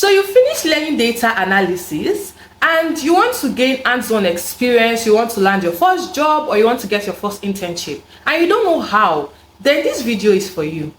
So you finish learning data analysis and you want to gain hands-on experience, you want to land your first job or you want to get your first internship and you don't know how, then this video is for you.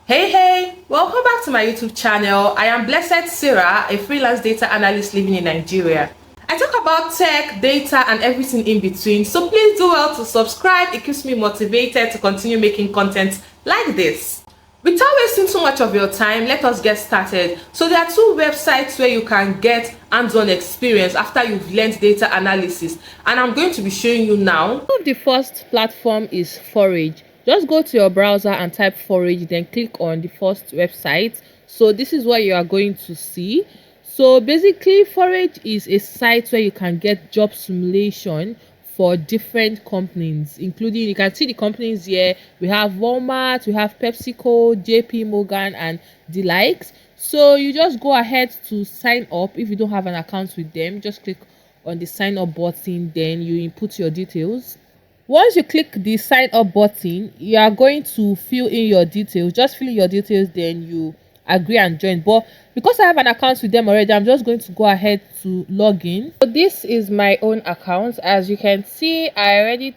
Hey, welcome back to my YouTube channel. I am Blessed Sarah, a freelance data analyst living in Nigeria. I talk about tech, data and everything in between, so please do well to subscribe. It keeps me motivated to continue making content like this. Without wasting too much of your time, let us get started. So there are two websites where you can get hands-on experience after you've learned data analysis, and I'm going to be showing you now. The first platform is Forage. Just go to your browser and type Forage, then click on the first website. So this is what you are going to see. So basically, Forage is a site where you can get job simulation for different companies, including, you can see the companies here. We have Walmart, we have PepsiCo, JP Morgan and the likes. So you just go ahead to sign up. If you don't have an account with them, just click on the sign up button, then you input your details. Once you click the sign up button, you are going to fill in your details. Just fill in your details, then you agree and join. But because I have an account with them already, I'm just going to go ahead to log in. So this is my own account. As you can see, I already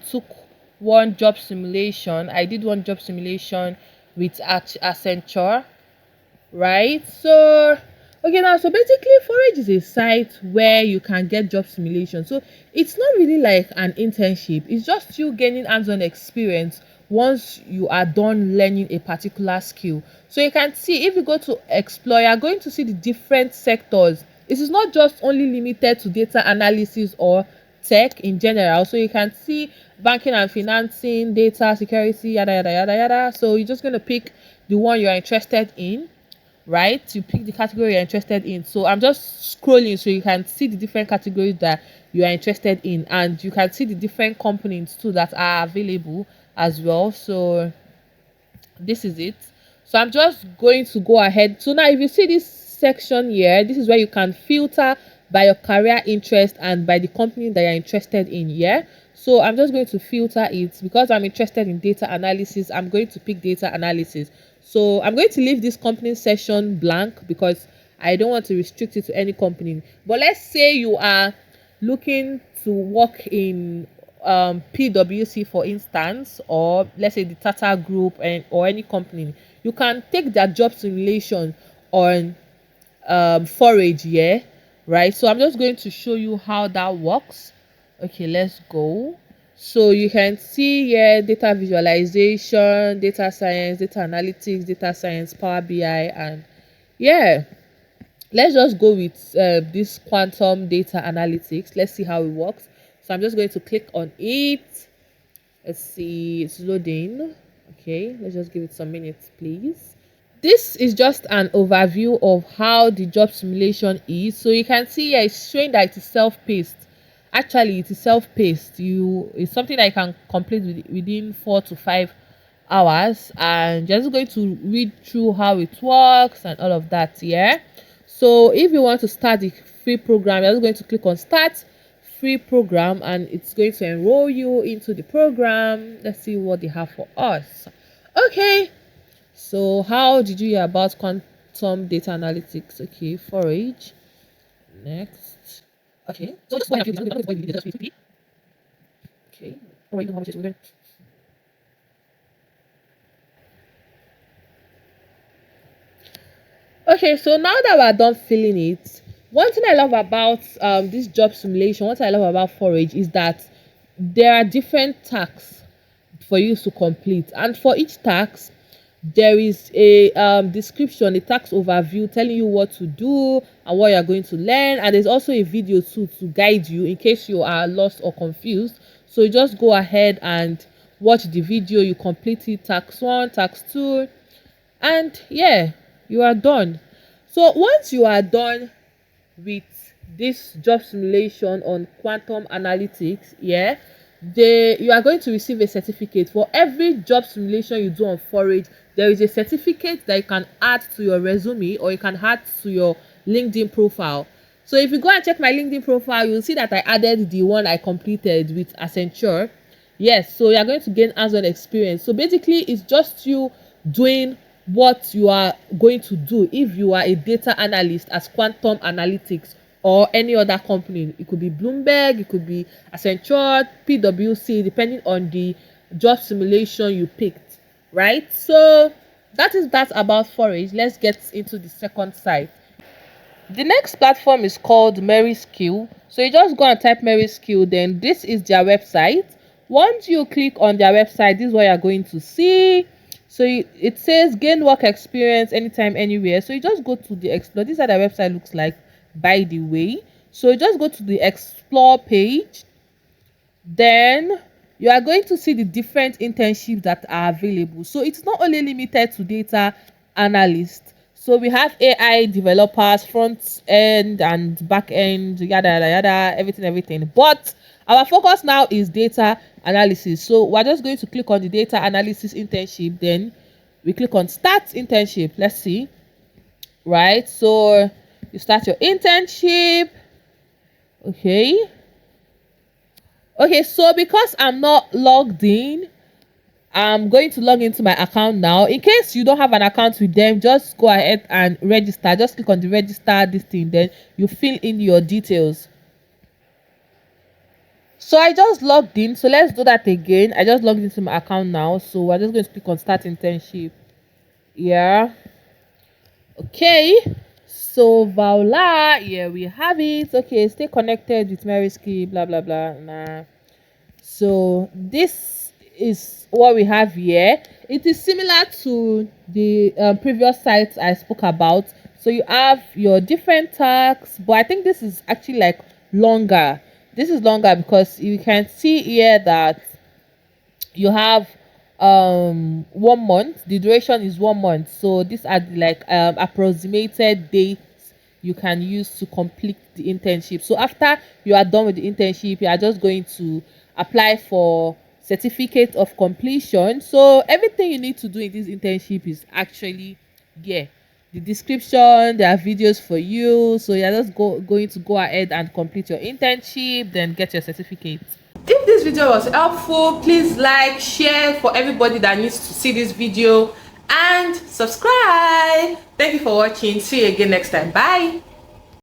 took one job simulation. I did one job simulation with Accenture, right? So okay, now, so basically Forage is a site where you can get job simulation. So it's not really like an internship, it's just you gaining hands-on experience once you are done learning a particular skill. So you can see, if you go to explore, you're going to see the different sectors. This is not just only limited to data analysis or tech in general. So you can see banking and financing, data security, yada yada yada yada. So you're just going to pick the one you're interested in, right? You pick the category you're interested in. So I'm just scrolling so you can see the different categories that you are interested in, and you can see the different companies too that are available as well. So this is it. So I'm just going to go ahead. So now if you see this section here, this is where you can filter by your career interest and by the company that you're interested in. Yeah, so I'm just going to filter it because I'm interested in data analysis. I'm going to pick data analysis. So I'm going to leave this company section blank because I don't want to restrict it to any company. But let's say you are looking to work in PwC, for instance, or let's say the Tata Group or any company. You can take their job simulation on Forage here, right? So I'm just going to show you how that works. Okay, let's go. So you can see here data visualization, data science, data analytics, data science, Power BI, and yeah, let's just go with this quantum data analytics. Let's see how it works. So I'm just going to click on it. Let's see, it's loading. Okay, let's just give it some minutes, please. This is just an overview of how the job simulation is. So you can see here it's showing that it is self-paced. Actually, it is self-paced. It's something that you can complete within 4 to 5 hours, and just going to read through how it works and all of that. Yeah, so if you want to start the free program, you're just going to click on start free program and it's going to enroll you into the program. Let's see what they have for us. Okay, so how did you hear about quantum data analytics? Okay, Forage. Next. Okay, so just one of you. Okay, or you know how much is it? Okay, so now that we're done filling it, one thing I love about this job simulation, what I love about Forage is that there are different tasks for you to complete, and for each task there is a description, a task overview telling you what to do and what you're going to learn, and there's also a video too to guide you in case you are lost or confused. So you just go ahead and watch the video, you complete it, task 1, task 2, and yeah, you are done. So once you are done with this job simulation on quantum analytics, yeah, you are going to receive a certificate. For every job simulation you do on Forage, there is a certificate that you can add to your resume or you can add to your LinkedIn profile. So if you go and check my LinkedIn profile, you'll see that I added the one I completed with Accenture. Yes, so you're going to gain hands-on experience. So basically it's just you doing what you are going to do if you are a data analyst as Quantum Analytics or any other company. It could be Bloomberg, it could be Accenture, PwC, depending on the job simulation you picked, right? So that is that about Forage. Let's get into the second side. The next platform is called Mary Skill. So you just go and type Mary Skill, then this is their website. Once you click on their website, this is what you're going to see. So it says gain work experience anytime, anywhere. So you just go to the explore. This is how their website looks like, by the way. So you just go to the explore page. Then you are going to see the different internships that are available. So it's not only limited to data analysts. So we have AI developers, front end and back end, yada yada yada, everything. But our focus now is data analysis. So we're just going to click on the data analysis internship. Then we click on start internship. Let's see. Right. So you start your internship. Okay. Okay, so because I'm not logged in, I'm going to log into my account now. In case you don't have an account with them, just go ahead and register. Just click on the register this thing, then you fill in your details. So I just logged in. So let's do that again. I just logged into my account now. So we're just going to click on start internship. Yeah. Okay. So voila, yeah, we have it. Okay, stay connected with Mary Ski, blah blah blah. Nah. So this is what we have here. It is similar to the previous sites I spoke about. So you have your different tags, but I think this is actually like longer. This is longer because you can see here that you have 1 month. The duration is 1 month. So these are the, like approximated dates you can use to complete the internship. So after you are done with the internship, you are just going to apply for certificate of completion. So everything you need to do in this internship is actually here. The description, there are videos for you. So you're just going to go ahead and complete your internship, then get your certificate. If this video was helpful, please like, share for everybody that needs to see this video, and subscribe. Thank you for watching. See you again next time. Bye.